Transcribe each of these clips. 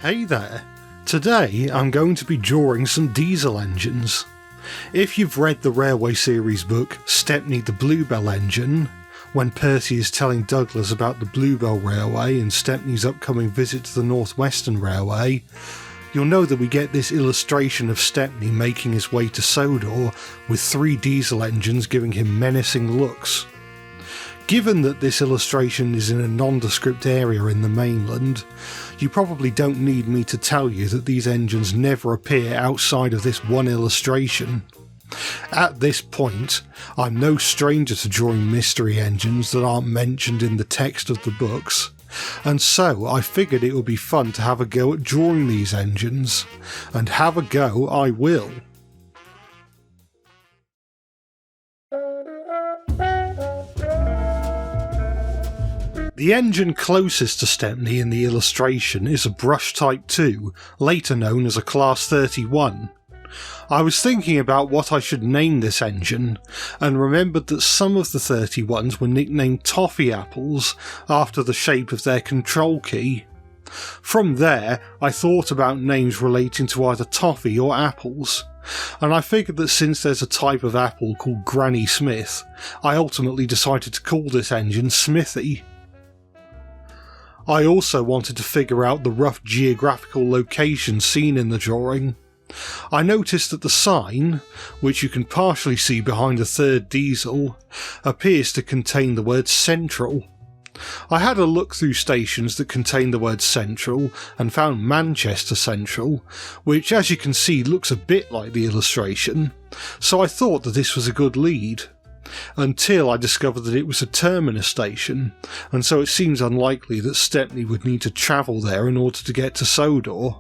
Hey there! Today I'm going to be drawing some diesel engines. If you've read the Railway series book Stepney the Bluebell Engine, when Percy is telling Douglas about the Bluebell Railway and Stepney's upcoming visit to the North Western Railway, you'll know that we get this illustration of Stepney making his way to Sodor with 3 diesel engines giving him menacing looks. Given that this illustration is in a nondescript area in the mainland, you probably don't need me to tell you that these engines never appear outside of this one illustration. At this point, I'm no stranger to drawing mystery engines that aren't mentioned in the text of the books, and so I figured it would be fun to have a go at drawing these engines, and have a go I will. The engine closest to Stepney in the illustration is a Brush Type 2, later known as a Class 31. I was thinking about what I should name this engine, and remembered that some of the 31s were nicknamed Toffee Apples after the shape of their control key. From there, I thought about names relating to either toffee or apples, and I figured that since there's a type of apple called Granny Smith, I ultimately decided to call this engine Smithy. I also wanted to figure out the rough geographical location seen in the drawing. I noticed that the sign, which you can partially see behind the third diesel, appears to contain the word Central. I had a look through stations that contain the word Central and found Manchester Central, which as you can see looks a bit like the illustration, so I thought that this was a good lead. Until I discovered that it was a terminus station, and so it seems unlikely that Stepney would need to travel there in order to get to Sodor.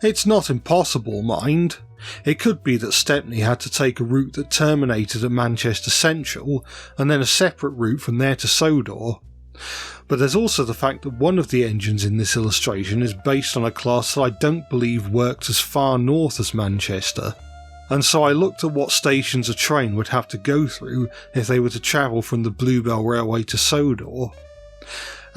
It's not impossible, mind. It could be that Stepney had to take a route that terminated at Manchester Central, and then a separate route from there to Sodor. But there's also the fact that one of the engines in this illustration is based on a class that I don't believe worked as far north as Manchester. And so I looked at what stations a train would have to go through if they were to travel from the Bluebell Railway to Sodor.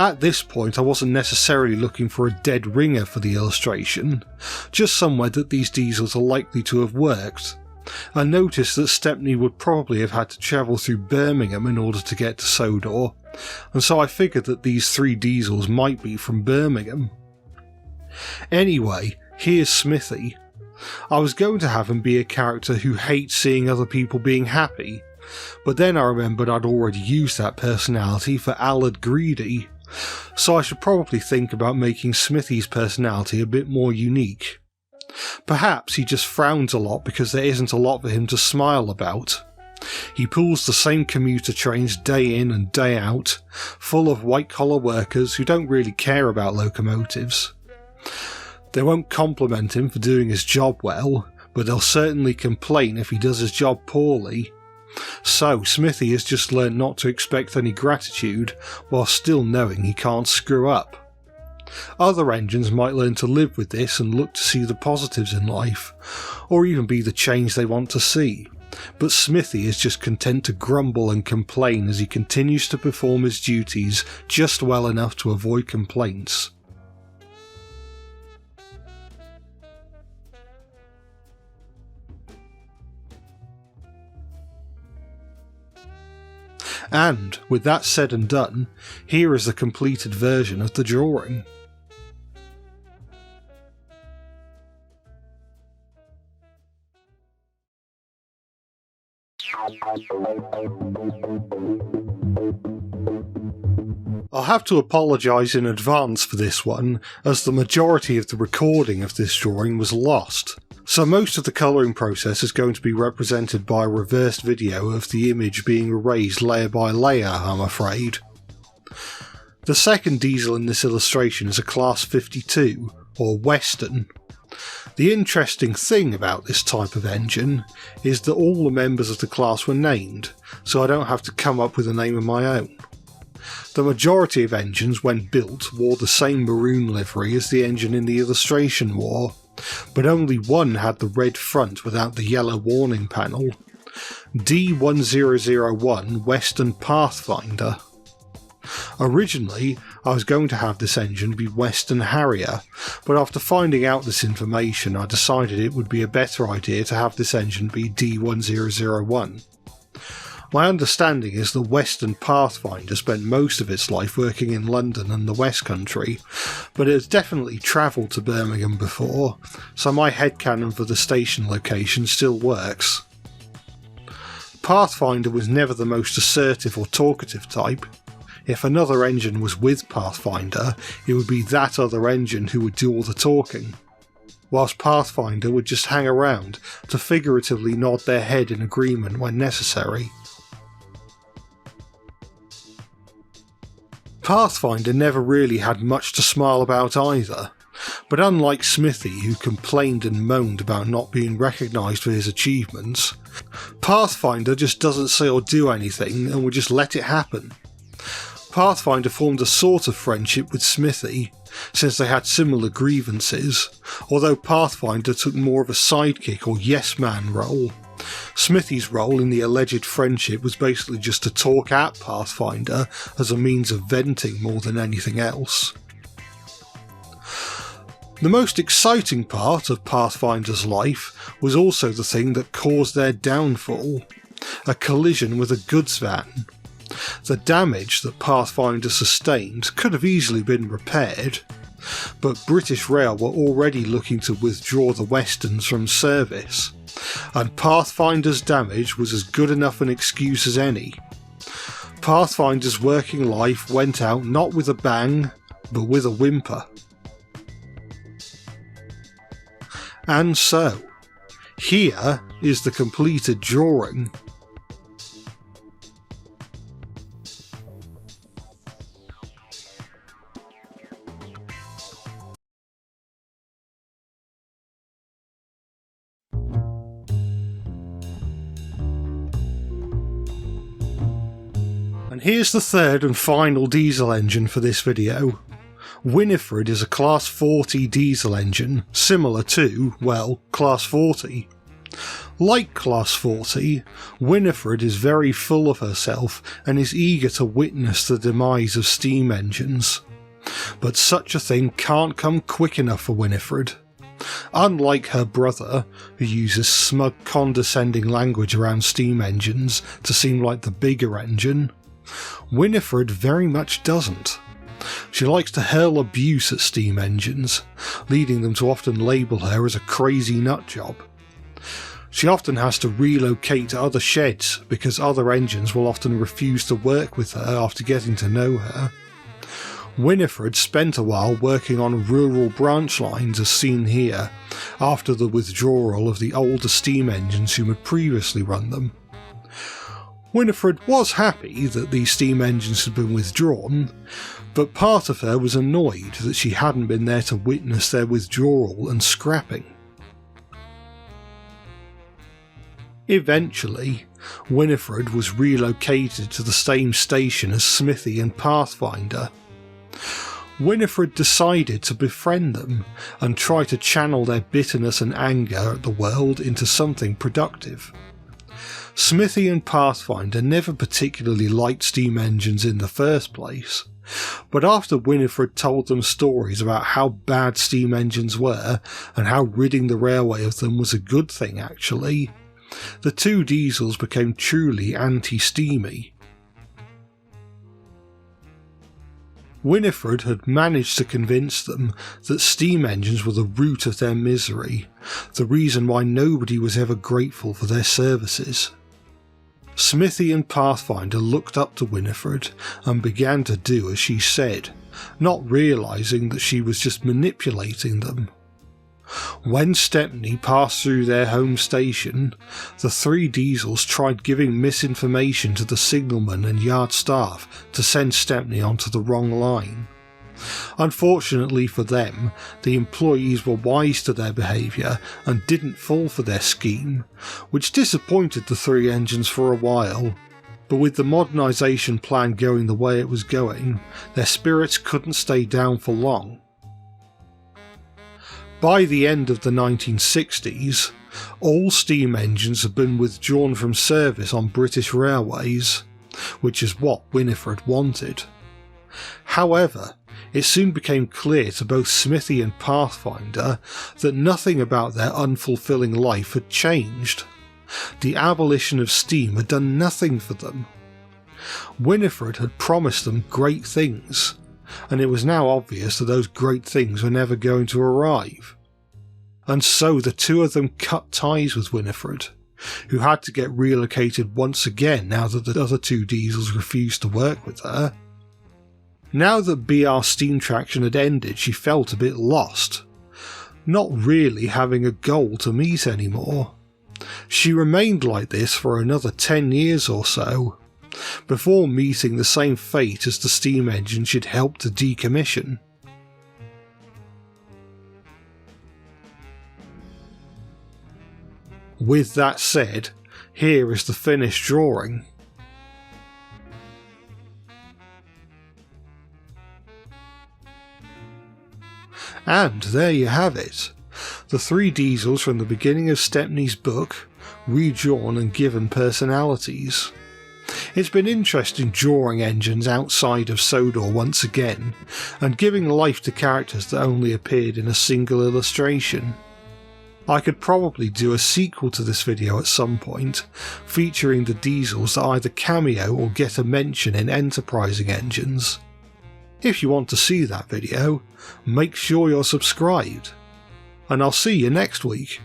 At this point I wasn't necessarily looking for a dead ringer for the illustration, just somewhere that these diesels are likely to have worked. I noticed that Stepney would probably have had to travel through Birmingham in order to get to Sodor, and so I figured that these 3 diesels might be from Birmingham. Anyway, here's Smithy. I was going to have him be a character who hates seeing other people being happy, but then I remembered I'd already used that personality for Allard Greedy, so I should probably think about making Smithy's personality a bit more unique. Perhaps he just frowns a lot because there isn't a lot for him to smile about. He pulls the same commuter trains day in and day out, full of white-collar workers who don't really care about locomotives. They won't compliment him for doing his job well, but they'll certainly complain if he does his job poorly. So Smithy has just learned not to expect any gratitude, while still knowing he can't screw up. Other engines might learn to live with this and look to see the positives in life, or even be the change they want to see, but Smithy is just content to grumble and complain as he continues to perform his duties just well enough to avoid complaints. And, with that said and done, here is the completed version of the drawing. I'll have to apologise in advance for this one, as the majority of the recording of this drawing was lost. So most of the colouring process is going to be represented by a reversed video of the image being erased layer by layer, I'm afraid. The second diesel in this illustration is a Class 52, or Western. The interesting thing about this type of engine is that all the members of the class were named, so I don't have to come up with a name of my own. The majority of engines, when built, wore the same maroon livery as the engine in the illustration wore, but only one had the red front without the yellow warning panel. D1001 Western Pathfinder. Originally, I was going to have this engine be Western Harrier, but after finding out this information I decided it would be a better idea to have this engine be D1001. My understanding is that Western Pathfinder spent most of its life working in London and the West Country, but it has definitely travelled to Birmingham before, so my headcanon for the station location still works. Pathfinder was never the most assertive or talkative type. If another engine was with Pathfinder, it would be that other engine who would do all the talking, whilst Pathfinder would just hang around to figuratively nod their head in agreement when necessary. Pathfinder never really had much to smile about either, but unlike Smithy, who complained and moaned about not being recognised for his achievements, Pathfinder just doesn't say or do anything and would just let it happen. Pathfinder formed a sort of friendship with Smithy, since they had similar grievances, although Pathfinder took more of a sidekick or yes-man role. Smithy's role in the alleged friendship was basically just to talk at Pathfinder as a means of venting more than anything else. The most exciting part of Pathfinder's life was also the thing that caused their downfall, a collision with a goods van. The damage that Pathfinder sustained could have easily been repaired, but British Rail were already looking to withdraw the Westerns from service, and Pathfinder's damage was as good enough an excuse as any. Pathfinder's working life went out not with a bang, but with a whimper. And so, here is the completed drawing. And here's the third and final diesel engine for this video. Winifred is a Class 40 diesel engine, similar to, well, Class 40. Like Class 40, Winifred is very full of herself and is eager to witness the demise of steam engines. But such a thing can't come quick enough for Winifred. Unlike her brother, who uses smug condescending language around steam engines to seem like the bigger engine, Winifred very much doesn't. She likes to hurl abuse at steam engines, leading them to often label her as a crazy nutjob. She often has to relocate to other sheds because other engines will often refuse to work with her after getting to know her. Winifred spent a while working on rural branch lines as seen here, after the withdrawal of the older steam engines who had previously run them. Winifred was happy that these steam engines had been withdrawn, but part of her was annoyed that she hadn't been there to witness their withdrawal and scrapping. Eventually, Winifred was relocated to the same station as Smithy and Pathfinder. Winifred decided to befriend them and try to channel their bitterness and anger at the world into something productive. Smithy and Pathfinder never particularly liked steam engines in the first place, but after Winifred told them stories about how bad steam engines were and how ridding the railway of them was a good thing actually, the two diesels became truly anti-steamy. Winifred had managed to convince them that steam engines were the root of their misery, the reason why nobody was ever grateful for their services. Smithy and Pathfinder looked up to Winifred and began to do as she said, not realising that she was just manipulating them. When Stepney passed through their home station, the three diesels tried giving misinformation to the signalman and yard staff to send Stepney onto the wrong line. Unfortunately for them, the employees were wise to their behaviour and didn't fall for their scheme, which disappointed the three engines for a while. But with the modernisation plan going the way it was going, their spirits couldn't stay down for long. By the end of the 1960s, all steam engines had been withdrawn from service on British railways, which is what Winifred wanted. However, it soon became clear to both Smithy and Pathfinder that nothing about their unfulfilling life had changed. The abolition of steam had done nothing for them. Winifred had promised them great things, and it was now obvious that those great things were never going to arrive. And so the two of them cut ties with Winifred, who had to get relocated once again now that the other two diesels refused to work with her. Now that BR steam traction had ended, she felt a bit lost, not really having a goal to meet anymore. She remained like this for another 10 years or so, before meeting the same fate as the steam engine she'd helped to decommission. With that said, here is the finished drawing. And there you have it, the three diesels from the beginning of Stepney's book, redrawn and given personalities. It's been interesting drawing engines outside of Sodor once again, and giving life to characters that only appeared in a single illustration. I could probably do a sequel to this video at some point, featuring the diesels that either cameo or get a mention in enterprising engines. If you want to see that video, make sure you're subscribed, and I'll see you next week.